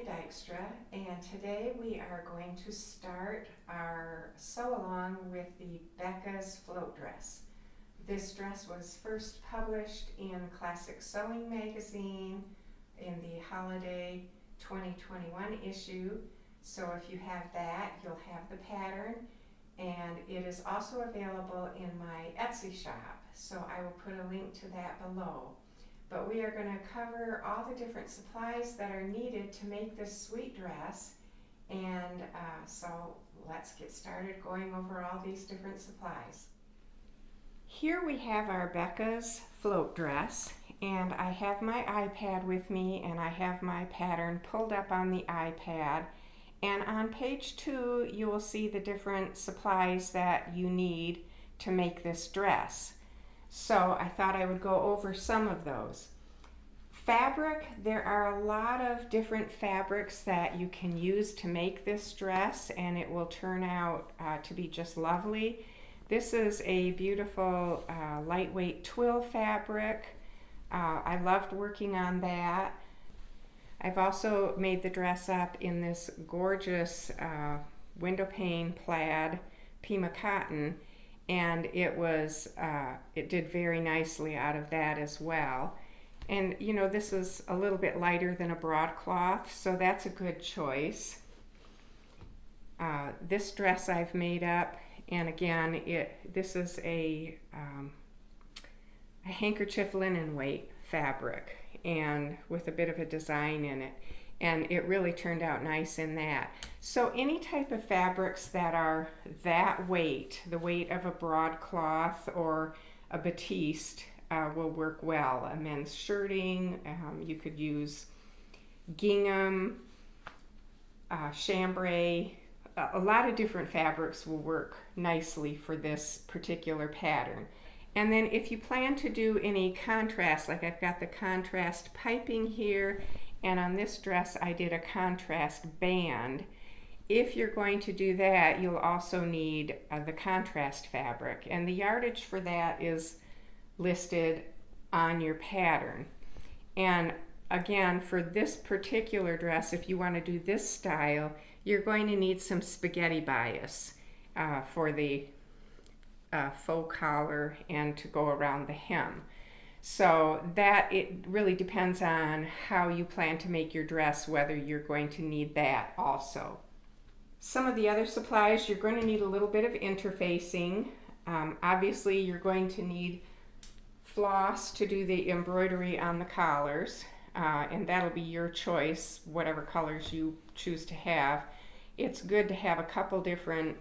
Dykstra, and today we are going to start our sew along with the Becca's Float Dress. This dress was first published in Classic Sewing magazine in the holiday 2021 issue. So if you have that, you'll have the pattern, and it is also available in my Etsy shop. So I will put a link to that below. But we are going to cover all the different supplies that are needed to make this sweet dress. And so let's get started going over all these different supplies. Here we have our Becca's Float Dress, and I have my iPad with me, and I have my pattern pulled up on the iPad. And on page 2 you will see the different supplies that you need to make this dress. So I thought I would go over some of those. Fabric, there are a lot of different fabrics that you can use to make this dress, and it will turn out to be just lovely. This is a beautiful lightweight twill fabric. I loved working on that. I've also made the dress up in this gorgeous window pane plaid Pima cotton, and it did very nicely out of that as well. And you know, this is a little bit lighter than a broadcloth, so that's a good choice. This dress I've made up, and again, this is a handkerchief linen weight fabric, and with a bit of a design in it, and it really turned out nice in that. So any type of fabrics that are that weight, the weight of a broadcloth or a batiste, will work well. A men's shirting, you could use gingham, chambray. A lot of different fabrics will work nicely for this particular pattern. And then if you plan to do any contrast, like I've got the contrast piping here, and on this dress I did a contrast band. If you're going to do that, you'll also need the contrast fabric, and the yardage for that is listed on your pattern. And again, for this particular dress, if you want to do this style, you're going to need some spaghetti bias for the faux collar and to go around the hem. So that it really depends on how you plan to make your dress, whether you're going to need that also. Some of the other supplies, you're going to need a little bit of interfacing. Obviously you're going to need floss to do the embroidery on the collars, and that'll be your choice, whatever colors you choose to have. It's good to have a couple different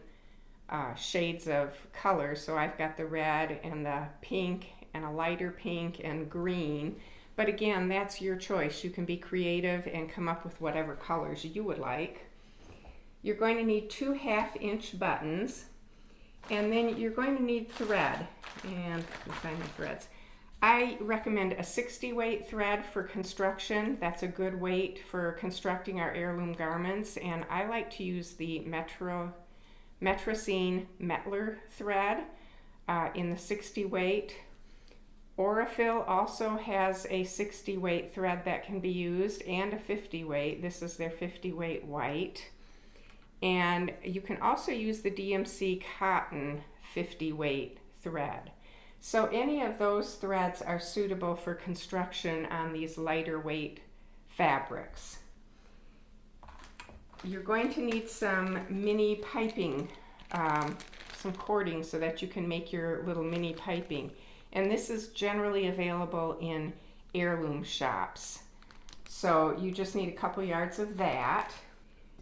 shades of colors, so I've got the red and the pink and a lighter pink and green, but again, that's your choice. You can be creative and come up with whatever colors you would like. You're going to need 2 1/2-inch buttons, and then you're going to need thread, and you find the threads. I recommend a 60 weight thread for construction. That's a good weight for constructing our heirloom garments, and I like to use the Metrosine Metler thread in the 60 weight. Aurifil also has a 60 weight thread that can be used, and a 50 weight. This is their 50 weight white. And you can also use the DMC cotton 50 weight thread. So any of those threads are suitable for construction on these lighter weight fabrics. You're going to need some mini piping, some cording, so that you can make your little mini piping. And this is generally available in heirloom shops. So you just need a couple yards of that.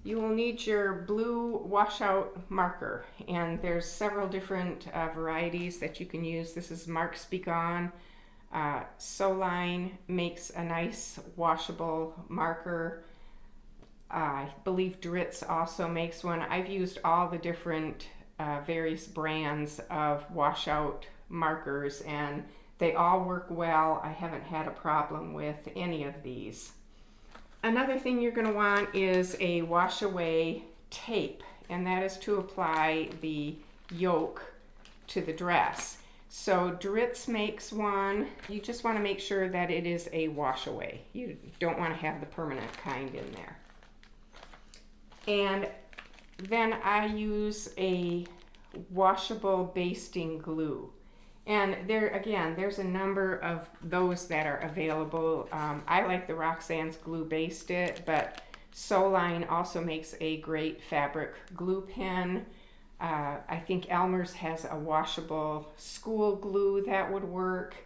You will need your blue washout marker, and there's several different varieties that you can use. This is Marks Be Gone. Sewline makes a nice washable marker. I believe Dritz also makes one. I've used all the different various brands of washout markers, and they all work well. I haven't had a problem with any of these. Another thing you're going to want is a wash away tape, and that is to apply the yoke to the dress. So Dritz makes one. You just want to make sure that it is a wash away. You don't want to have the permanent kind in there. And then I use a washable basting glue. And there, again, there's a number of those that are available. I like the Roxanne's Glue Basted, but Soline also makes a great fabric glue pen. I think Elmer's has a washable school glue that would work.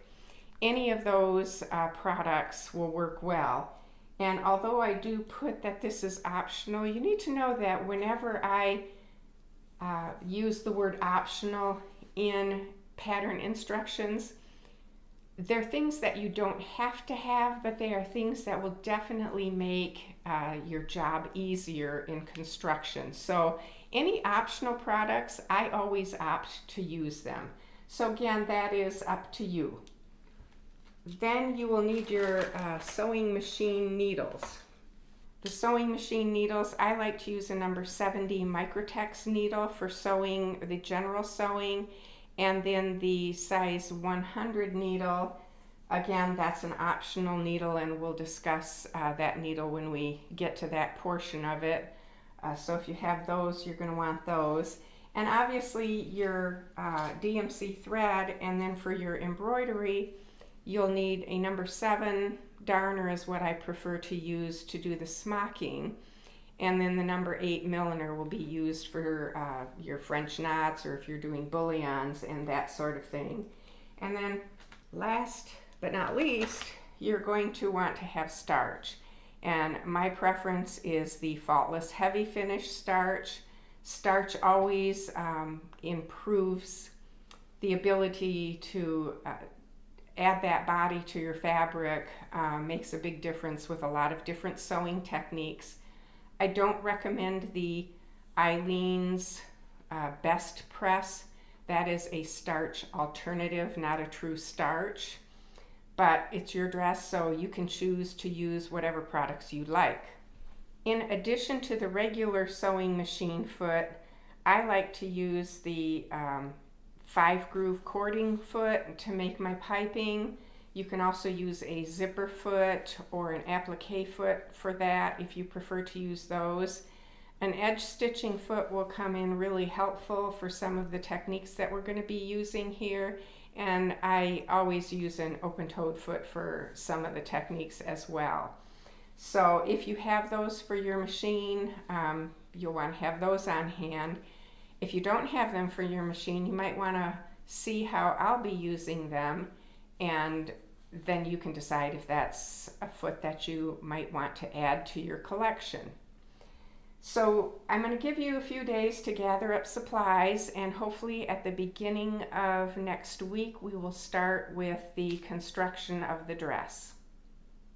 Any of those products will work well. And although I do put that this is optional, you need to know that whenever I use the word optional in pattern instructions, they're things that you don't have to have, but they are things that will definitely make your job easier in construction. So any optional products, I always opt to use them. So again, that is up to you. Then you will need your sewing machine needles. The sewing machine needles, I like to use a number 70 Microtex needle for sewing, the general sewing, and then the size 100 needle. Again, that's an optional needle, and we'll discuss that needle when we get to that portion of it. So if you have those, you're going to want those. And obviously your DMC thread, and then for your embroidery, you'll need a number 7 darner is what I prefer to use to do the smocking. And then the number 8 milliner will be used for your French knots, or if you're doing bullions and that sort of thing. And then last but not least, you're going to want to have starch. And my preference is the Faultless Heavy Finish starch. Starch always improves the ability to add that body to your fabric, makes a big difference with a lot of different sewing techniques. I don't recommend the Eileen's Best Press. That is a starch alternative, not a true starch. But it's your dress, so you can choose to use whatever products you like. In addition to the regular sewing machine foot, I like to use the 5-groove cording foot to make my piping. You can also use a zipper foot or an applique foot for that if you prefer to use those. An edge stitching foot will come in really helpful for some of the techniques that we're going to be using here. And I always use an open-toed foot for some of the techniques as well. So if you have those for your machine, you'll want to have those on hand. If you don't have them for your machine, you might want to see how I'll be using them, and then you can decide if that's a foot that you might want to add to your collection. So I'm going to give you a few days to gather up supplies, and hopefully at the beginning of next week we will start with the construction of the dress.